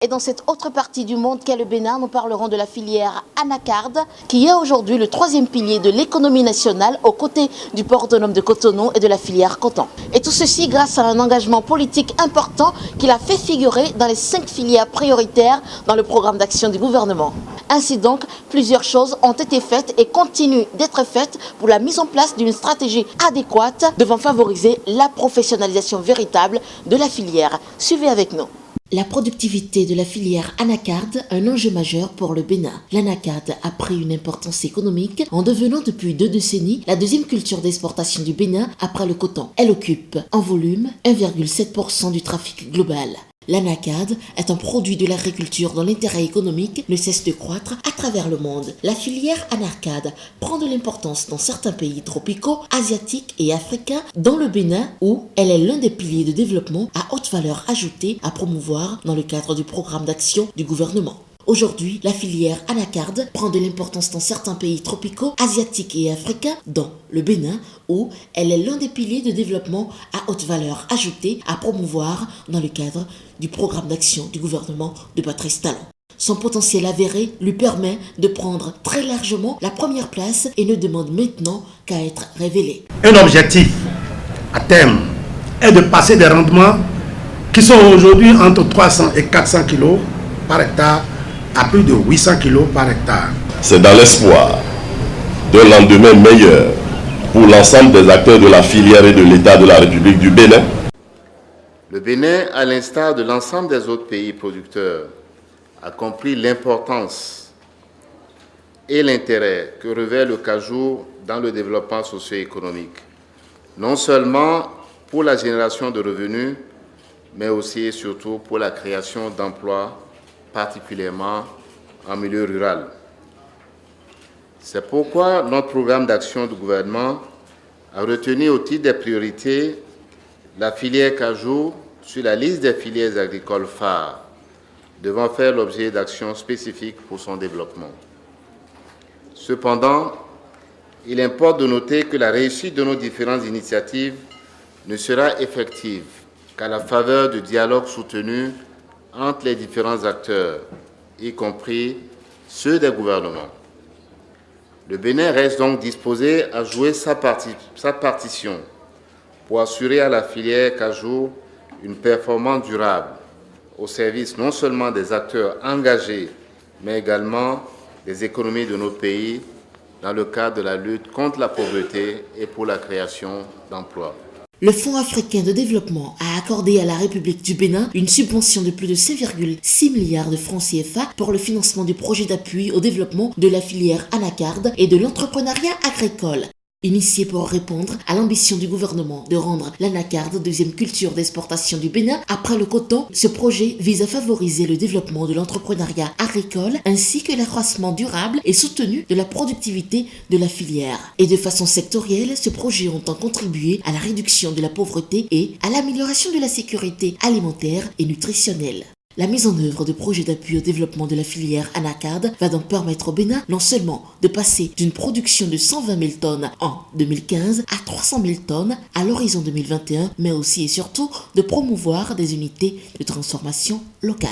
Et dans cette autre partie du monde qu'est le Bénin, nous parlerons de la filière anacarde, qui est aujourd'hui le troisième pilier de l'économie nationale aux côtés du port autonome de Cotonou et de la filière coton. Et tout ceci grâce à un engagement politique important qui l'a fait figurer dans les 5 filières prioritaires dans le programme d'action du gouvernement. Ainsi donc, plusieurs choses ont été faites et continuent d'être faites pour la mise en place d'une stratégie adéquate devant favoriser la professionnalisation véritable de la filière. Suivez avec nous. La productivité de la filière anacarde, un enjeu majeur pour le Bénin. L'anacarde a pris une importance économique en devenant depuis 2 décennies la deuxième culture d'exportation du Bénin après le coton. Elle occupe en volume 1,7% du trafic global. L'anacarde est un produit de l'agriculture dont l'intérêt économique ne cesse de croître à travers le monde. La filière anacarde prend de l'importance dans certains pays tropicaux, asiatiques et africains, dont le Bénin, où elle est l'un des piliers de développement à haute valeur ajoutée à promouvoir dans le cadre du programme d'action du gouvernement. Aujourd'hui, la filière anacarde prend de l'importance dans certains pays tropicaux, asiatiques et africains, dont le Bénin, où elle est l'un des piliers de développement à haute valeur ajoutée à promouvoir dans le cadre du programme d'action du gouvernement de Patrice Talon. Son potentiel avéré lui permet de prendre très largement la première place et ne demande maintenant qu'à être révélé. Un objectif à terme est de passer des rendements qui sont aujourd'hui entre 300 et 400 kg par hectare à plus de 800 kg par hectare. C'est dans l'espoir d'un lendemain meilleur pour l'ensemble des acteurs de la filière et de l'État de la République du Bénin. Le Bénin, à l'instar de l'ensemble des autres pays producteurs, a compris l'importance et l'intérêt que revêt le cajou dans le développement socio-économique, non seulement pour la génération de revenus, mais aussi et surtout pour la création d'emplois, particulièrement en milieu rural. C'est pourquoi notre programme d'action du gouvernement a retenu au titre des priorités la filière cajou sur la liste des filières agricoles phares devant faire l'objet d'actions spécifiques pour son développement. Cependant, il importe de noter que la réussite de nos différentes initiatives ne sera effective qu'à la faveur du dialogue soutenu entre les différents acteurs, y compris ceux des gouvernements. Le Bénin reste donc disposé à jouer sa partition pour assurer à la filière cajou une performance durable au service non seulement des acteurs engagés, mais également des économies de notre pays dans le cadre de la lutte contre la pauvreté et pour la création d'emplois. Le Fonds africain de développement a accordé à la République du Bénin une subvention de plus de 5,6 milliards de francs CFA pour le financement du projet d'appui au développement de la filière anacarde et de l'entrepreneuriat agricole. Initié pour répondre à l'ambition du gouvernement de rendre l'anacarde deuxième culture d'exportation du Bénin après le coton, ce projet vise à favoriser le développement de l'entrepreneuriat agricole ainsi que l'accroissement durable et soutenu de la productivité de la filière. Et de façon sectorielle, ce projet entend contribuer à la réduction de la pauvreté et à l'amélioration de la sécurité alimentaire et nutritionnelle. La mise en œuvre de projets d'appui au développement de la filière anacarde va donc permettre au Bénin non seulement de passer d'une production de 120 000 tonnes en 2015 à 300 000 tonnes à l'horizon 2021, mais aussi et surtout de promouvoir des unités de transformation locales.